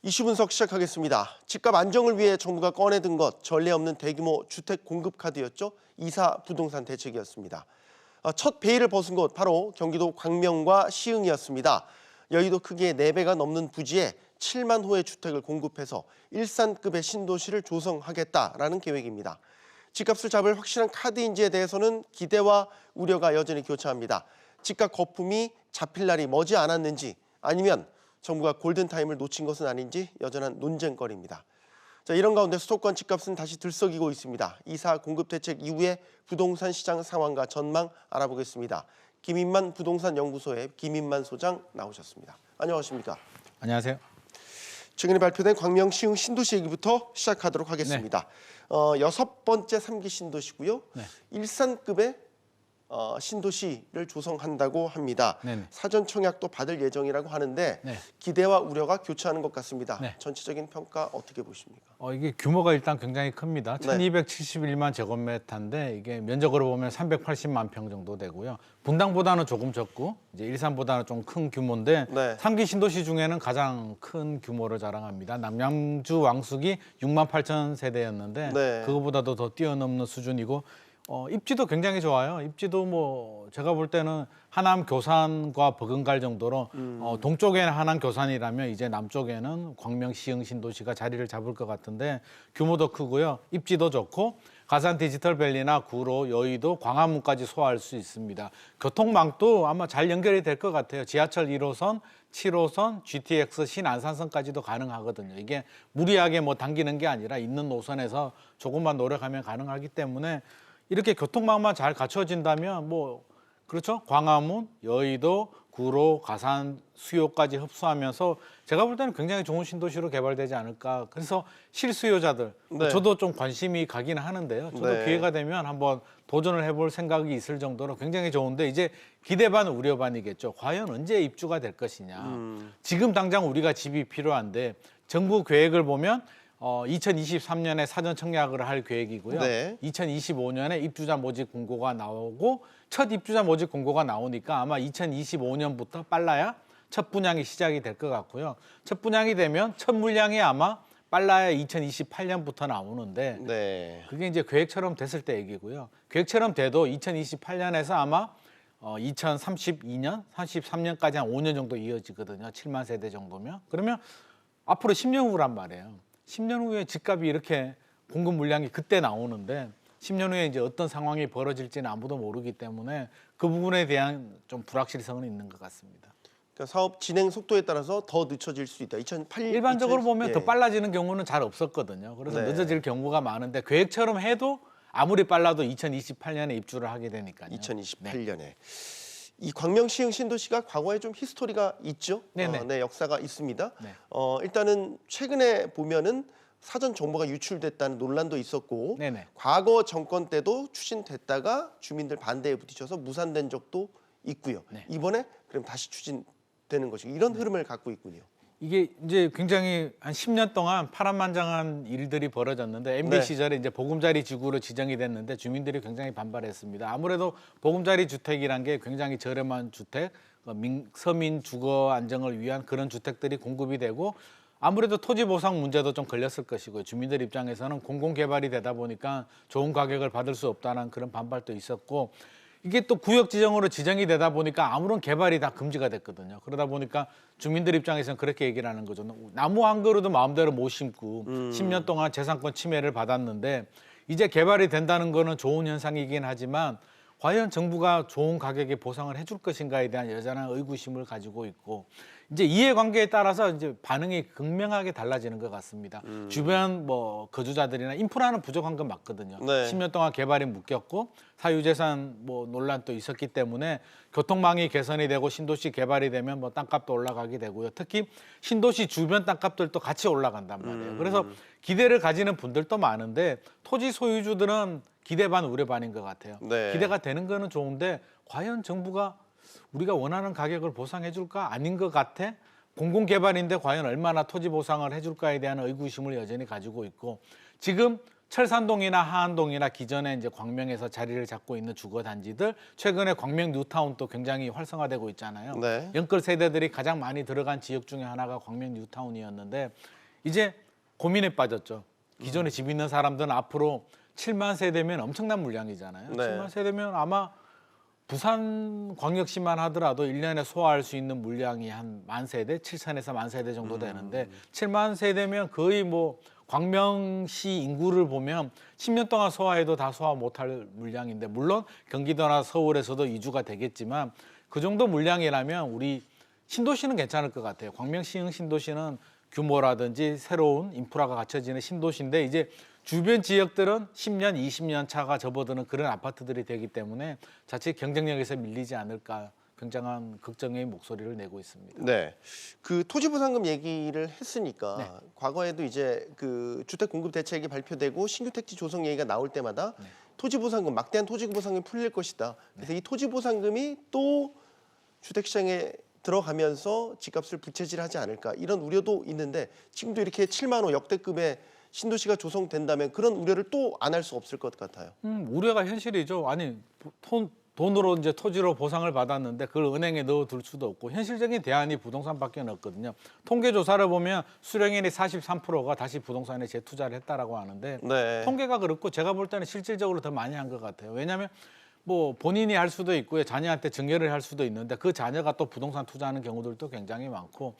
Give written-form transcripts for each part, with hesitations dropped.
이슈 분석 시작하겠습니다. 집값 안정을 위해 정부가 꺼내든 것 전례 없는 대규모 주택 공급 카드였죠. 이사 부동산 대책이었습니다. 첫 베일을 벗은 곳 바로 경기도 광명과 시흥이었습니다. 여의도 크기의 4배가 넘는 부지에 7만 호의 주택을 공급해서 일산급의 신도시를 조성하겠다라는 계획입니다. 집값을 잡을 확실한 카드인지에 대해서는 기대와 우려가 여전히 교차합니다. 집값 거품이 잡힐 날이 머지 않았는지 아니면 정부가 골든타임을 놓친 것은 아닌지 여전한 논쟁거리입니다. 자, 이런 가운데 수도권 집값은 다시 들썩이고 있습니다. 이사 공급 대책 이후에 부동산 시장 상황과 전망 알아보겠습니다. 김인만 부동산 연구소의 김인만 소장 나오셨습니다. 안녕하십니까? 안녕하세요. 최근에 발표된 광명 시흥 신도시 얘기부터 시작하도록 하겠습니다. 네. 6번째 3기 신도시고요. 네. 일산급의 신도시를 조성한다고 합니다. 네네. 사전 청약도 받을 예정이라고 하는데 네. 기대와 우려가 교차하는 것 같습니다. 네. 전체적인 평가 어떻게 보십니까? 이게 규모가 일단 굉장히 큽니다. 네. 1271만 제곱미터인데 이게 면적으로 보면 380만 평 정도 되고요. 분당보다는 조금 적고 이제 일산보다는 좀 큰 규모인데 네. 3기 신도시 중에는 가장 큰 규모를 자랑합니다. 남양주 왕숙이 6만 8천 세대였는데 네. 그거보다도 더 뛰어넘는 수준이고 입지도 굉장히 좋아요. 입지도 뭐 제가 볼 때는 하남 교산과 버금갈 정도로 동쪽에는 하남 교산이라면 이제 남쪽에는 광명 시흥 신도시가 자리를 잡을 것 같은데 규모도 크고요. 입지도 좋고 가산 디지털밸리나 구로, 여의도, 광화문까지 소화할 수 있습니다. 교통망도 아마 잘 연결이 될 것 같아요. 지하철 1호선, 7호선, GTX 신안산선까지도 가능하거든요. 이게 무리하게 뭐 당기는 게 아니라 있는 노선에서 조금만 노력하면 가능하기 때문에 이렇게 교통망만 잘 갖춰진다면 뭐 그렇죠? 광화문, 여의도, 구로, 가산, 수요까지 흡수하면서 제가 볼 때는 굉장히 좋은 신도시로 개발되지 않을까. 그래서 실수요자들, 네. 저도 좀 관심이 가긴 하는데요. 저도 네. 기회가 되면 한번 도전을 해볼 생각이 있을 정도로 굉장히 좋은데 이제 기대 반 우려 반이겠죠. 과연 언제 입주가 될 것이냐. 지금 당장 우리가 집이 필요한데 정부 계획을 보면 2023년에 사전 청약을 할 계획이고요. 네. 2025년에 입주자 모집 공고가 나오고 첫 입주자 모집 공고가 나오니까 아마 2025년부터 빨라야 첫 분양이 시작이 될 것 같고요. 첫 분양이 되면 첫 물량이 아마 빨라야 2028년부터 나오는데 네. 그게 이제 계획처럼 됐을 때 얘기고요. 계획처럼 돼도 2028년에서 아마 2032년, 33년까지 한 5년 정도 이어지거든요. 7만 세대 정도면. 그러면 앞으로 10년 후란 말이에요. 10년 후에 집값이 이렇게 공급 물량이 그때 나오는데 10년 후에 이제 어떤 상황이 벌어질지는 아무도 모르기 때문에 그 부분에 대한 좀 불확실성은 있는 것 같습니다. 그러니까 사업 진행 속도에 따라서 더 늦춰질 수 있다. 2008년 일반적으로 보면 더 빨라지는 경우는 잘 없었거든요. 그래서 네. 늦어질 경우가 많은데 계획처럼 해도 아무리 빨라도 2028년에 입주를 하게 되니까요. 2028년에 이 광명 시흥 신도시가 과거에 좀 히스토리가 있죠. 네네. 네, 역사가 있습니다. 네. 일단은 최근에 보면은 사전 정보가 유출됐다는 논란도 있었고 네네. 과거 정권 때도 추진됐다가 주민들 반대에 부딪혀서 무산된 적도 있고요. 네. 이번에 그럼 다시 추진되는 것이고 이런 흐름을 갖고 있군요. 이게 이제 굉장히 한 10년 동안 파란만장한 일들이 벌어졌는데 MB 네. 시절에 이제 보금자리 지구로 지정이 됐는데 주민들이 굉장히 반발했습니다. 아무래도 보금자리 주택이란 게 굉장히 저렴한 주택, 서민 주거 안정을 위한 그런 주택들이 공급이 되고 아무래도 토지 보상 문제도 좀 걸렸을 것이고요. 주민들 입장에서는 공공개발이 되다 보니까 좋은 가격을 받을 수 없다는 그런 반발도 있었고 이게 또 구역 지정으로 지정이 되다 보니까 아무런 개발이 다 금지가 됐거든요. 그러다 보니까 주민들 입장에서는 그렇게 얘기를 하는 거죠. 나무 한 그루도 마음대로 못 심고 10년 동안 재산권 침해를 받았는데 이제 개발이 된다는 거는 좋은 현상이긴 하지만 과연 정부가 좋은 가격에 보상을 해줄 것인가에 대한 여전한 의구심을 가지고 있고 이제 이해관계에 따라서 이제 반응이 극명하게 달라지는 것 같습니다. 주변 뭐 거주자들이나 인프라는 부족한 건 맞거든요. 네. 10년 동안 개발이 묶였고 사유재산 뭐 논란도 있었기 때문에 교통망이 개선이 되고 신도시 개발이 되면 뭐 땅값도 올라가게 되고요. 특히 신도시 주변 땅값들도 같이 올라간단 말이에요. 그래서 기대를 가지는 분들도 많은데 토지 소유주들은 기대 반 우려 반인 것 같아요. 네. 기대가 되는 거는 좋은데 과연 정부가 우리가 원하는 가격을 보상해 줄까? 아닌 것 같아. 공공개발인데 과연 얼마나 토지 보상을 해줄까에 대한 의구심을 여전히 가지고 있고 지금 철산동이나 하안동이나 기존에 이제 광명에서 자리를 잡고 있는 주거 단지들, 최근에 광명 뉴타운도 굉장히 활성화되고 있잖아요. 네. 영끌 세대들이 가장 많이 들어간 지역 중에 하나가 광명 뉴타운이었는데 이제 고민에 빠졌죠. 기존에 집 있는 사람들은 앞으로 7만 세대면 엄청난 물량이잖아요. 네. 7만 세대면 아마 부산광역시만 하더라도 1년에 소화할 수 있는 물량이 한 10,000세대, 7,000에서 10,000세대 정도 되는데 7만 세대면 거의 뭐 광명시 인구를 보면 10년 동안 소화해도 다 소화 못할 물량인데, 물론 경기도나 서울에서도 이주가 되겠지만 그 정도 물량이라면 우리 신도시는 괜찮을 것 같아요. 광명 시흥 신도시는 규모라든지 새로운 인프라가 갖춰지는 신도시인데 이제 주변 지역들은 10년, 20년 차가 접어드는 그런 아파트들이 되기 때문에 자칫 경쟁력에서 밀리지 않을까 굉장한 걱정의 목소리를 내고 있습니다. 네, 그 토지보상금 얘기를 했으니까 네. 과거에도 이제 그 주택 공급 대책이 발표되고 신규 택지 조성 얘기가 나올 때마다 토지보상금, 막대한 토지보상금이 풀릴 것이다. 그래서 이 토지보상금이 또 주택시장에 들어가면서 집값을 부채질하지 않을까 이런 우려도 있는데, 지금도 이렇게 7만 호 역대급의 신도시가 조성된다면 그런 우려를 또 안 할 수 없을 것 같아요. 우려가 현실이죠. 아니 돈으로 이제 토지로 보상을 받았는데 그걸 은행에 넣어둘 수도 없고 현실적인 대안이 부동산밖에 없거든요. 통계 조사를 보면 수령인이 43%가 다시 부동산에 재투자를 했다라고 하는데 네. 통계가 그렇고 제가 볼 때는 실질적으로 더 많이 한 것 같아요. 왜냐하면 뭐 본인이 할 수도 있고요, 자녀한테 증여를 할 수도 있는데 그 자녀가 또 부동산 투자하는 경우들도 굉장히 많고,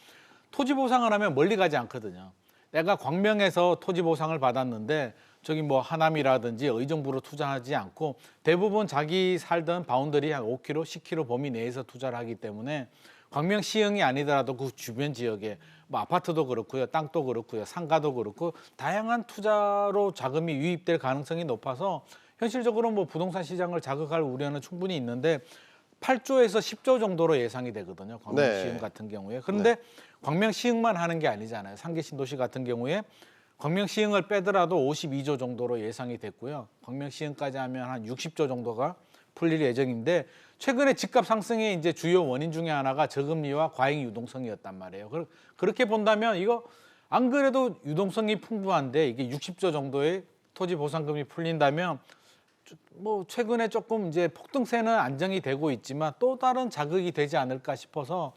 토지 보상을 하면 멀리 가지 않거든요. 내가 광명에서 토지 보상을 받았는데 저기 뭐 하남이라든지 의정부로 투자하지 않고 대부분 자기 살던 바운더리 한 5km, 10km 범위 내에서 투자를 하기 때문에 광명 시흥이 아니더라도 그 주변 지역에 뭐 아파트도 그렇고요, 땅도 그렇고요, 상가도 그렇고 다양한 투자로 자금이 유입될 가능성이 높아서 현실적으로 뭐 부동산 시장을 자극할 우려는 충분히 있는데 8조에서 10조 정도로 예상이 되거든요. 광명 네. 시흥 같은 경우에. 그런데 광명 시흥만 하는 게 아니잖아요. 상계 신도시 같은 경우에 광명 시흥을 빼더라도 52조 정도로 예상이 됐고요. 광명 시흥까지 하면 한 60조 정도가 풀릴 예정인데, 최근에 집값 상승의 이제 주요 원인 중에 하나가 저금리와 과잉 유동성이었단 말이에요. 그렇게 본다면 이거 안 그래도 유동성이 풍부한데 이게 60조 정도의 토지 보상금이 풀린다면 뭐 최근에 조금 이제 폭등세는 안정이 되고 있지만 또 다른 자극이 되지 않을까 싶어서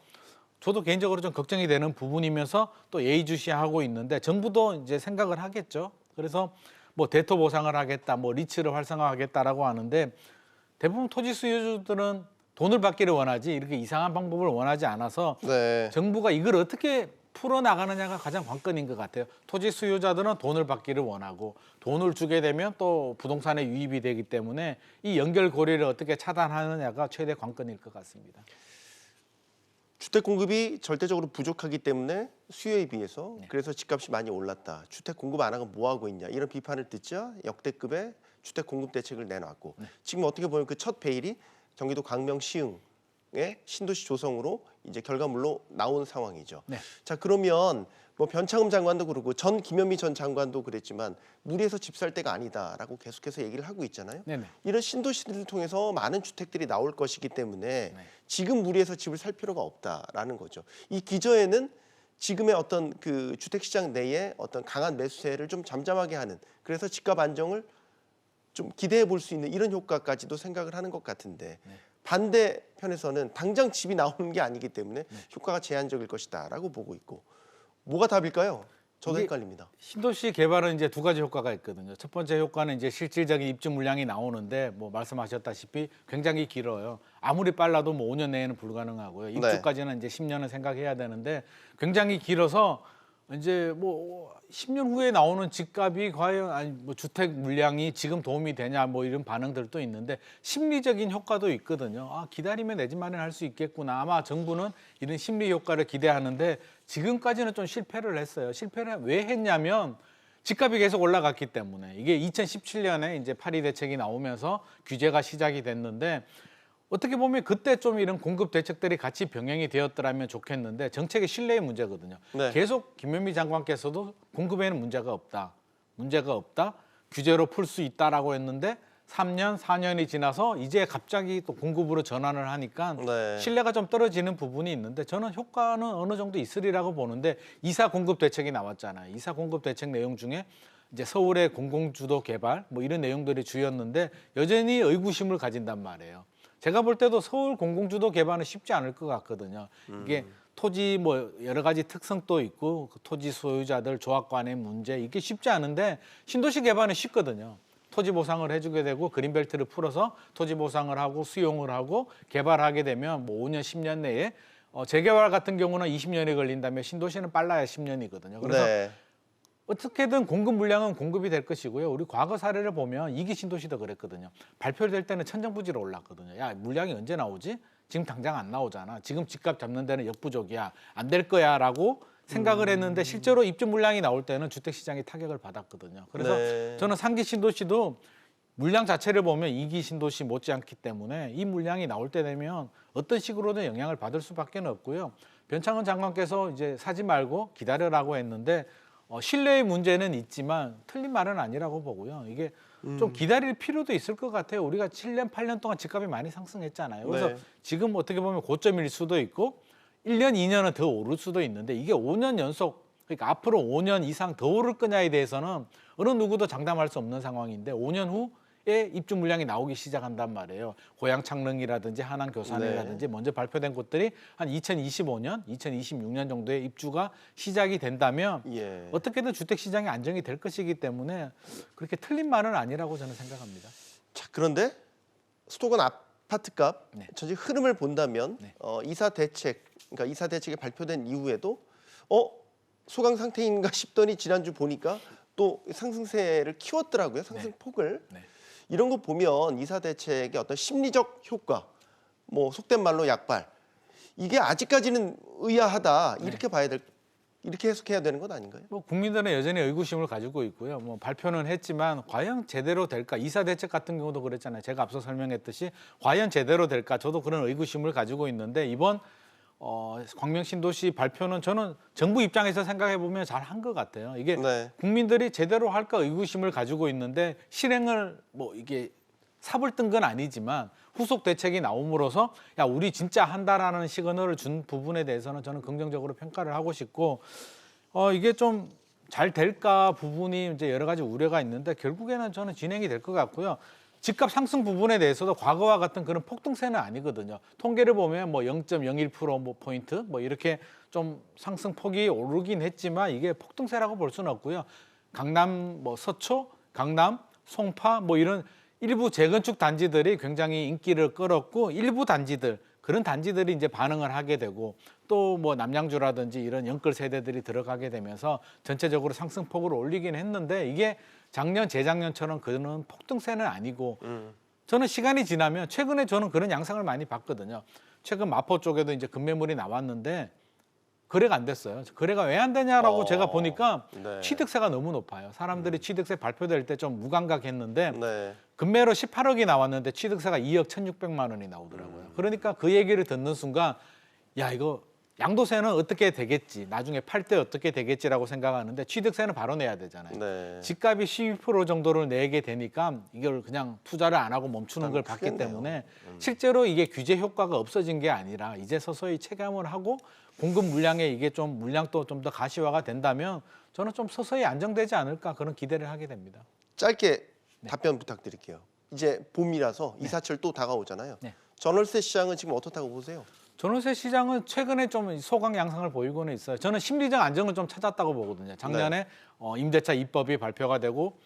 저도 개인적으로 좀 걱정이 되는 부분이면서 또 예의주시하고 있는데, 정부도 이제 생각을 하겠죠. 그래서 뭐 대토 보상을 하겠다, 뭐 리츠를 활성화하겠다라고 하는데 대부분 토지 수요주들은 돈을 받기를 원하지 이렇게 이상한 방법을 원하지 않아서 네. 정부가 이걸 어떻게 풀어나가느냐가 가장 관건인 것 같아요. 토지 수요자들은 돈을 받기를 원하고 돈을 주게 되면 또 부동산에 유입이 되기 때문에 이 연결고리를 어떻게 차단하느냐가 최대 관건일 것 같습니다. 주택 공급이 절대적으로 부족하기 때문에 수요에 비해서 그래서 집값이 많이 올랐다. 주택 공급 안 하고 뭐 하고 있냐 이런 비판을 듣자 역대급의 주택 공급 대책을 내놨고 지금 어떻게 보면 그 첫 베일이 경기도 광명 시흥의 신도시 조성으로 이제 결과물로 나온 상황이죠. 네. 자, 그러면 뭐 변창흠 장관도 그러고 전 김현미 전 장관도 그랬지만 무리해서 집 살 때가 아니다라고 계속해서 얘기를 하고 있잖아요. 네네. 이런 신도시들을 통해서 많은 주택들이 나올 것이기 때문에 지금 무리해서 집을 살 필요가 없다라는 거죠. 이 기저에는 지금의 어떤 그 주택시장 내에 어떤 강한 매수세를 좀 잠잠하게 하는, 그래서 집값 안정을 좀 기대해 볼 수 있는 이런 효과까지도 생각을 하는 것 같은데, 반대편에서는 당장 집이 나오는 게 아니기 때문에 효과가 제한적일 것이다라고 보고 있고, 뭐가 답일까요? 저도 이게 헷갈립니다. 신도시 개발은 이제 두 가지 효과가 있거든요. 첫 번째 효과는 이제 실질적인 입주 물량이 나오는데 뭐 말씀하셨다시피 굉장히 길어요. 아무리 빨라도 뭐 5년 내에는 불가능하고요. 입주까지는 이제 10년은 생각해야 되는데 굉장히 길어서 이제 뭐 10년 후에 나오는 집값이 과연 아니 뭐 주택 물량이 지금 도움이 되냐 뭐 이런 반응들도 있는데 심리적인 효과도 있거든요. 아, 기다리면 내 집 마련할 수 있겠구나. 아마 정부는 이런 심리 효과를 기대하는데 지금까지는 좀 실패를 했어요. 실패를 왜 했냐면 집값이 계속 올라갔기 때문에. 이게 2017년에 이제 파리 대책이 나오면서 규제가 시작이 됐는데 어떻게 보면 그때 좀 이런 공급 대책들이 같이 병행이 되었더라면 좋겠는데 정책의 신뢰의 문제거든요. 네. 계속 김현미 장관께서도 공급에는 문제가 없다. 규제로 풀 수 있다라고 했는데 3년, 4년이 지나서 이제 갑자기 또 공급으로 전환을 하니까 네. 신뢰가 좀 떨어지는 부분이 있는데 저는 효과는 어느 정도 있으리라고 보는데 2사 공급 대책이 나왔잖아요. 2사 공급 대책 내용 중에 이제 서울의 공공주도 개발 뭐 이런 내용들이 주였는데 여전히 의구심을 가진단 말이에요. 제가 볼 때도 서울 공공주도 개발은 쉽지 않을 것 같거든요. 이게 토지 뭐 여러 가지 특성도 있고 그 토지 소유자들 조합 간의 문제 이게 쉽지 않은데 신도시 개발은 쉽거든요. 토지 보상을 해주게 되고 그린벨트를 풀어서 토지 보상을 하고 수용을 하고 개발하게 되면 뭐 5년, 10년 내에 재개발 같은 경우는 20년이 걸린다면 신도시는 빨라야 10년이거든요. 그래서 네. 어떻게든 공급 물량은 공급이 될 것이고요. 우리 과거 사례를 보면 이기 신도시도 그랬거든요. 발표될 때는 천정부지로 올랐거든요. 야, 물량이 언제 나오지? 지금 당장 안 나오잖아. 지금 집값 잡는 데는 역부족이야. 안 될 거야라고 생각을 했는데 실제로 입주 물량이 나올 때는 주택 시장이 타격을 받았거든요. 그래서 네. 저는 3기 신도시도 물량 자체를 보면 2기 신도시 못지않기 때문에 이 물량이 나올 때 되면 어떤 식으로든 영향을 받을 수밖에 없고요. 변창흠 장관께서 이제 사지 말고 기다려라고 했는데 신뢰의 문제는 있지만 틀린 말은 아니라고 보고요. 이게 좀 기다릴 필요도 있을 것 같아요. 우리가 7년, 8년 동안 집값이 많이 상승했잖아요. 그래서 네. 지금 어떻게 보면 고점일 수도 있고 1년, 2년은 더 오를 수도 있는데 이게 5년 연속 그러니까 앞으로 5년 이상 더 오를 거냐에 대해서는 어느 누구도 장담할 수 없는 상황인데 5년 후에 입주 물량이 나오기 시작한단 말이에요. 고양 창릉이라든지 하남 교산이라든지 먼저 발표된 곳들이 한 2025년, 2026년 정도에 입주가 시작이 된다면 예. 어떻게든 주택 시장이 안정이 될 것이기 때문에 그렇게 틀린 말은 아니라고 저는 생각합니다. 자, 그런데 수도권 아파트값 네. 전체 흐름을 본다면 네. 이사 대책, 그러니까 이사 대책이 발표된 이후에도 소강 상태인가 싶더니 지난주 보니까 또 상승세를 키웠더라고요. 상승폭을. 네. 이런 거 보면 이사 대책의 어떤 심리적 효과, 뭐 속된 말로 약발, 이게 아직까지는 의아하다 이렇게 봐야 될, 이렇게 해석해야 되는 것 아닌가요? 뭐 국민들은 여전히 의구심을 가지고 있고요. 뭐 발표는 했지만 과연 제대로 될까? 이사 대책 같은 경우도 그랬잖아요. 제가 앞서 설명했듯이 과연 제대로 될까? 저도 그런 의구심을 가지고 있는데 이번 광명 신도시 발표는 저는 정부 입장에서 생각해 보면 잘 한 것 같아요. 이게 네. 국민들이 제대로 할까 의구심을 가지고 있는데 실행을 뭐 이게 삽을 뜬 건 아니지만 후속 대책이 나옴으로써 야 우리 진짜 한다라는 시그널을 준 부분에 대해서는 저는 긍정적으로 평가를 하고 싶고 이게 좀 잘 될까 부분이 이제 여러 가지 우려가 있는데 결국에는 저는 진행이 될 것 같고요. 집값 상승 부분에 대해서도 과거와 같은 그런 폭등세는 아니거든요. 통계를 보면 뭐 0.01% 뭐 포인트 뭐 이렇게 좀 상승폭이 오르긴 했지만 이게 폭등세라고 볼 수는 없고요. 강남 뭐 서초, 강남, 송파 뭐 이런 일부 재건축 단지들이 굉장히 인기를 끌었고 일부 단지들 그런 단지들이 이제 반응을 하게 되고 또 뭐 남양주라든지 이런 연끌 세대들이 들어가게 되면서 전체적으로 상승폭을 올리긴 했는데 이게 작년, 재작년처럼 그런 폭등세는 아니고 저는 시간이 지나면 최근에 저는 그런 양상을 많이 봤거든요. 최근 마포 쪽에도 이제 급매물이 나왔는데 거래가 안 됐어요. 거래가 왜 안 되냐라고 제가 보니까 네. 취득세가 너무 높아요. 사람들이 취득세 발표될 때 좀 무감각했는데 네. 금매로 18억이 나왔는데 취득세가 2억 1,600만 원이 나오더라고요. 그러니까 그 얘기를 듣는 순간 야 이거 양도세는 어떻게 되겠지, 나중에 팔 때 어떻게 되겠지라고 생각하는데 취득세는 바로 내야 되잖아요. 네. 집값이 12% 정도를 내게 되니까 이걸 그냥 투자를 안 하고 멈추는 걸 봤기 크겠네요. 때문에 실제로 이게 규제 효과가 없어진 게 아니라 이제 서서히 체감을 하고 공급 물량에 이게 좀 물량도 좀 더 가시화가 된다면 저는 좀 서서히 안정되지 않을까 그런 기대를 하게 됩니다. 짧게 답변 부탁드릴게요. 이제 봄이라서 이사철 또 다가오잖아요. 네. 전월세 시장은 지금 어떻다고 보세요? 전월세 시장은 최근에 좀 소강 양상을 보이고는 있어요. 저는 심리적 안정을 좀 찾았다고 보거든요. 작년에 임대차 입법이 발표가 되고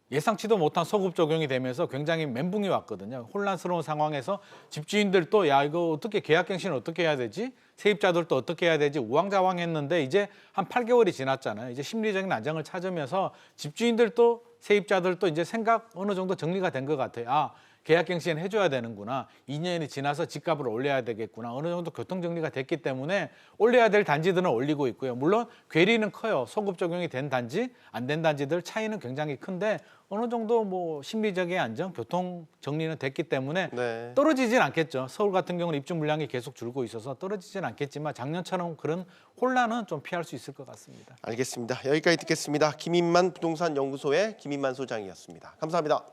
예상치도 못한 소급 적용이 되면서 굉장히 멘붕이 왔거든요. 혼란스러운 상황에서 집주인들도 야 이거 어떻게 계약갱신을 어떻게 해야 되지? 세입자들도 어떻게 해야 되지? 우왕좌왕했는데 이제 한 8개월이 지났잖아요. 이제 심리적인 안정을 찾으면서 집주인들도 세입자들도 이제 생각 어느 정도 정리가 된 것 같아요. 아 계약갱신 해줘야 되는구나. 2년이 지나서 집값을 올려야 되겠구나. 어느 정도 교통정리가 됐기 때문에 올려야 될 단지들은 올리고 있고요. 물론 괴리는 커요. 소급 적용이 된 단지, 안 된 단지들 차이는 굉장히 큰데 어느 정도 뭐 심리적인 안정, 교통 정리는 됐기 때문에 네. 떨어지진 않겠죠. 서울 같은 경우는 입주 물량이 계속 줄고 있어서 떨어지진 않겠지만 작년처럼 그런 혼란은 좀 피할 수 있을 것 같습니다. 알겠습니다. 여기까지 듣겠습니다. 김인만 부동산 연구소의 김인만 소장이었습니다. 감사합니다.